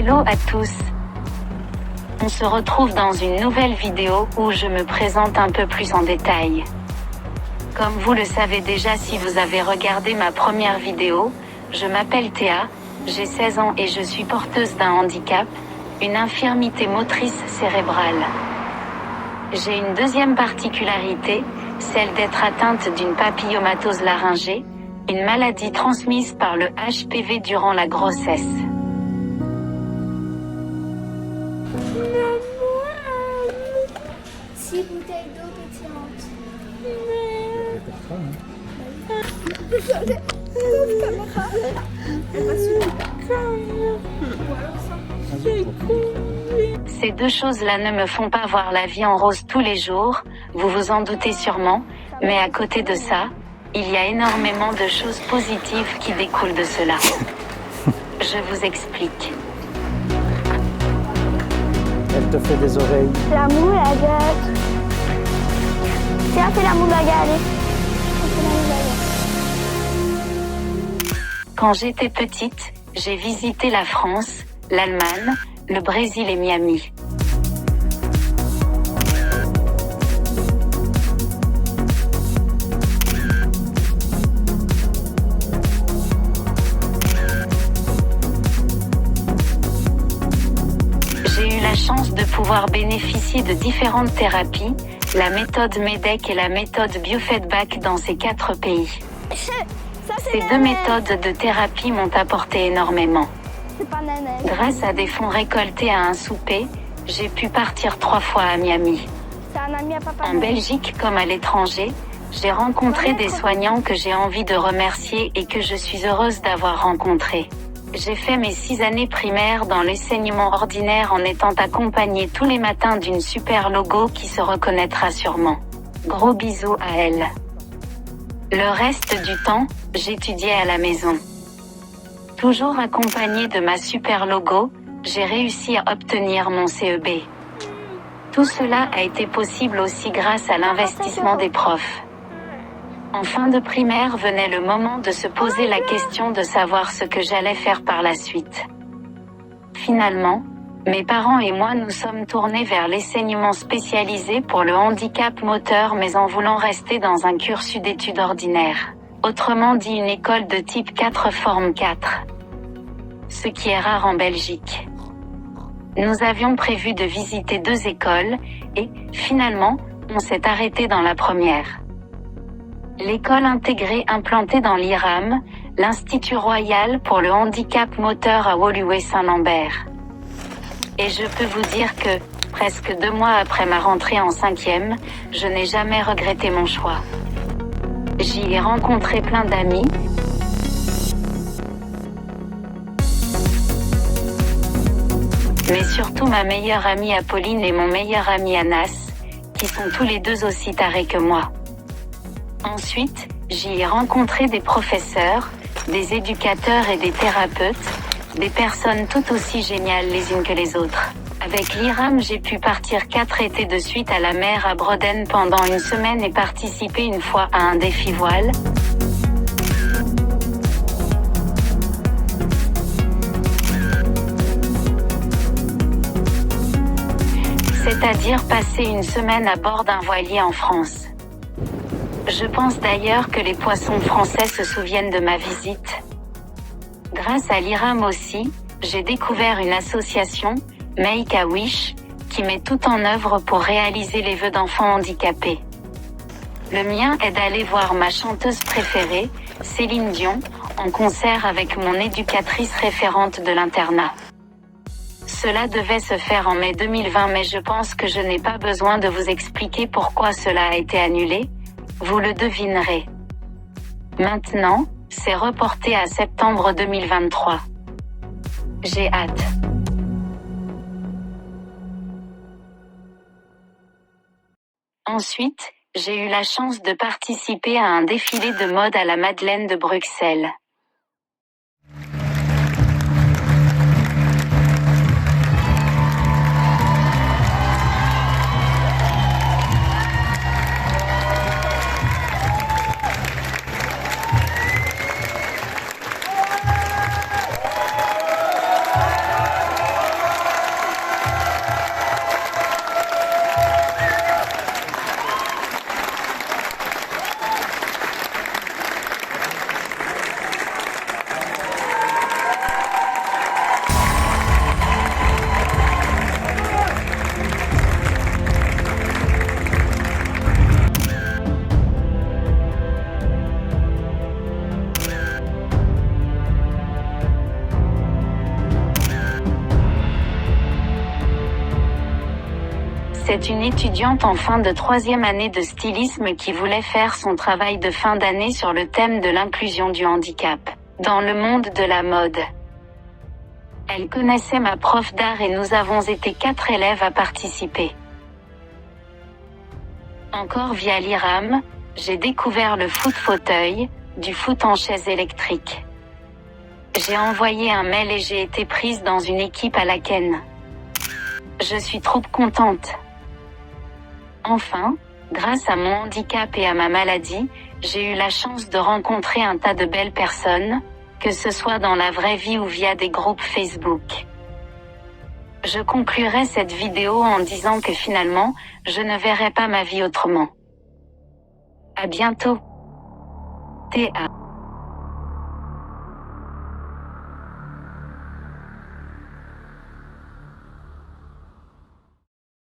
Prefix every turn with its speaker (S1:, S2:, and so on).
S1: Hello à tous. On se retrouve dans une nouvelle vidéo où je me présente un peu plus en détail. Comme vous le savez déjà si vous avez regardé ma première vidéo, je m'appelle Théa, j'ai 16 ans et je suis porteuse d'un handicap, une infirmité motrice cérébrale. J'ai une deuxième particularité, celle d'être atteinte d'une papillomatose laryngée, une maladie transmise par le HPV durant la grossesse.
S2: Six bouteilles d'eau pétillante.
S1: Ces deux choses-là ne me font pas voir la vie en rose tous les jours, vous vous en doutez sûrement, mais à côté de ça, il y a énormément de choses positives qui découlent de cela. Je vous explique.
S3: Elle te fait des oreilles.
S2: La moule, la gâte. Tiens, fais la moule, la gâte, allez. Fais la moule, la gâte.
S1: Quand j'étais petite, j'ai visité la France, l'Allemagne, le Brésil et Miami. J'ai eu la chance de pouvoir bénéficier de différentes thérapies, la méthode MEDEC et la méthode biofeedback dans ces 4 pays. Ces 2 méthodes de thérapie m'ont apporté énormément.
S2: C'est pas Nanette.
S1: Grâce à des fonds récoltés à un souper, j'ai pu partir 3 fois à Miami.
S2: C'est un ami à papa.
S1: En Belgique comme à l'étranger, j'ai rencontré des soignants que j'ai envie de remercier et que je suis heureuse d'avoir rencontrés. J'ai fait mes 6 années primaires dans l'enseignement ordinaire en étant accompagnée tous les matins d'une super logo qui se reconnaîtra sûrement. Gros bisous à elle. Le reste du temps, j'étudiais à la maison. Toujours accompagnée de ma super logo, j'ai réussi à obtenir mon CEB. Tout cela a été possible aussi grâce à l'investissement des profs. En fin de primaire venait le moment de se poser la question de savoir ce que j'allais faire par la suite. Finalement, mes parents et moi nous sommes tournés vers l'enseignement spécialisé pour le handicap moteur mais en voulant rester dans un cursus d'études ordinaires. Autrement dit une école de type 4 forme 4. Ce qui est rare en Belgique. Nous avions prévu de visiter 2 écoles, et, finalement, on s'est arrêté dans la première. L'école intégrée implantée dans l'IRAM, l'Institut Royal pour le handicap moteur à Woluwe-Saint-Lambert. Et je peux vous dire que, presque 2 mois après ma rentrée en 5e, je n'ai jamais regretté mon choix. J'y ai rencontré plein d'amis, mais surtout ma meilleure amie Apolline et mon meilleur ami Anas, qui sont tous les 2 aussi tarés que moi. Ensuite, j'y ai rencontré des professeurs, des éducateurs et des thérapeutes, des personnes tout aussi géniales les unes que les autres. Avec l'IRAM, j'ai pu partir 4 étés de suite à la mer à Broden pendant 1 semaine et participer une fois à un défi voile. C'est-à-dire passer 1 semaine à bord d'un voilier en France. Je pense d'ailleurs que les poissons français se souviennent de ma visite. Grâce à l'IRAM aussi, j'ai découvert une association, Make a Wish, qui met tout en œuvre pour réaliser les vœux d'enfants handicapés. Le mien est d'aller voir ma chanteuse préférée, Céline Dion, en concert avec mon éducatrice référente de l'internat. Cela devait se faire en mai 2020 mais je pense que je n'ai pas besoin de vous expliquer pourquoi cela a été annulé. Vous le devinerez. Maintenant, c'est reporté à septembre 2023. J'ai hâte. Ensuite, j'ai eu la chance de participer à un défilé de mode à la Madeleine de Bruxelles. C'est une étudiante en fin de 3e année de stylisme qui voulait faire son travail de fin d'année sur le thème de l'inclusion du handicap dans le monde de la mode. Elle connaissait ma prof d'art et nous avons été 4 élèves à participer. Encore via l'IRAM, j'ai découvert le foot fauteuil, du foot en chaise électrique. J'ai envoyé un mail et j'ai été prise dans une équipe à la Ken. Je suis trop contente. Enfin, grâce à mon handicap et à ma maladie, j'ai eu la chance de rencontrer un tas de belles personnes, que ce soit dans la vraie vie ou via des groupes Facebook. Je conclurai cette vidéo en disant que finalement, je ne verrai pas ma vie autrement. À bientôt. TA